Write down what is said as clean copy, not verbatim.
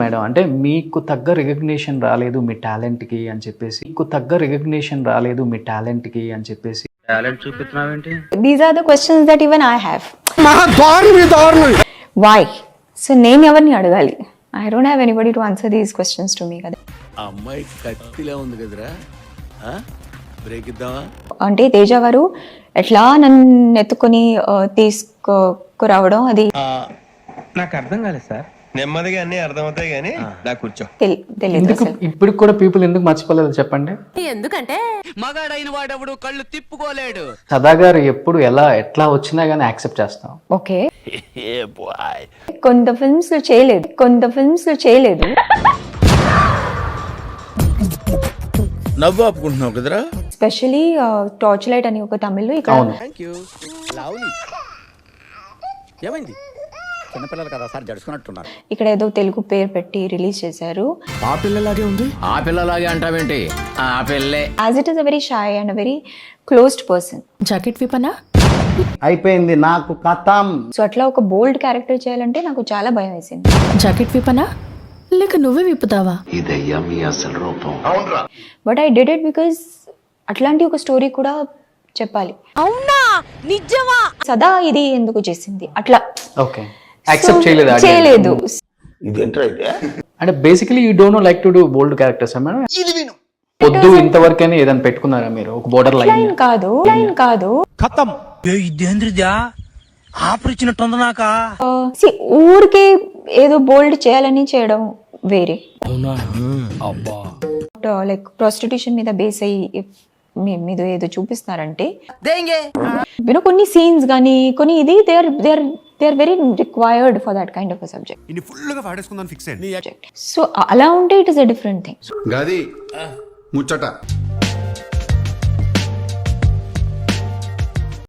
Madam అంటే మీకు తగ్గ రికగ్నిషన్ రాలేదు మీ టాలెంట్ కి అని చెప్పేసి, talent చూపిస్తున్నావేంటి? These are the questions that even I have. Why? So నేను ఎవరిని అడగాలి? I don't have anybody to answer these questions to me కదా. అమ్మాయి కత్తిలా ఉంది కదరా, బ్రేక్ ఇద్దామా? అంటే తేజ గారు ఎట్లా నన్ను ఎత్తుకొని తీసుకురావడం అది నాకు అర్థం కాలేదు సార్. నెమ్మదిగా అన్ని అర్థమవుతాయి కానీ నా కూర్చో. తెలియదు ఎందుకు ఇప్పుడు కూడా పీపుల్ ఎందుకు మర్చిపోలేదు చెప్పండి. ఎందుకంటే మగాడైన వాడెవడు కళ్ళు తిప్పుకోలేడు. సదా గారు ఎప్పుడు ఎట్లా వచ్చినా గానీ యాక్సెప్ట్ చేస్తాం. ఓకే కొంత ఫిల్మ్స్ లో చేయలేదు నవ్వు ఆపుకుంటున్నావు కదరా. స్పెషలీ టార్చ్ లైట్ అని ఒక తమిళ్లో ఇక్కడ అవును. ఏమైంది? చిన్నపిల్లలు కదా సార్, జడుచుకున్నట్టున్నారు. ఇక్కడ ఏదో తెలుగు పేరు పెట్టి రిలీజ్ చేశారు. ఆ పిల్లలాగే ఉంది. ఆ పిల్లలాగే అంటావేంటి? ఆ పిల్లే. As it is a very shy and a very closed person. Jacket విపనా అయిపోయింది నాకు కథం. సో అట్లా ఒక బోల్డ్ క్యారెక్టర్ చేయాలంటే నాకు చాలా భయం వేసింది. జాకెట్ విపనా లేక నువ్వే విప్పుతావా? But I did it because అట్లాంటి ఒక స్టోరీ కూడా చెప్పాలి. అవునా నిజమా? సదా ఇది ఎందుకు చేసింది అట్లా ఓకే యాక్సెప్ట్ చేయలేదు. అంటే basically you don't like to do bold characters madam. పొద్దు ఇంతవరకైనా ఏదైనా పెట్టుకున్నారా మీరు ఒక బోర్డర్ లైన్? లైన్ కాదు ఊరికే ఏదో బోల్డ్ చేయాలని చేయడం వేరే. లైక్ ప్రాస్టిట్యూషన్ మీద బేస్ అయ్యి మీద ఏదో చూపిస్తున్నారంటే కొన్ని సీన్స్ గానీ కొన్ని ఇది they are very required for that kind of subject. So అలా ఉంటే it is a different thing. గది ముచ్చట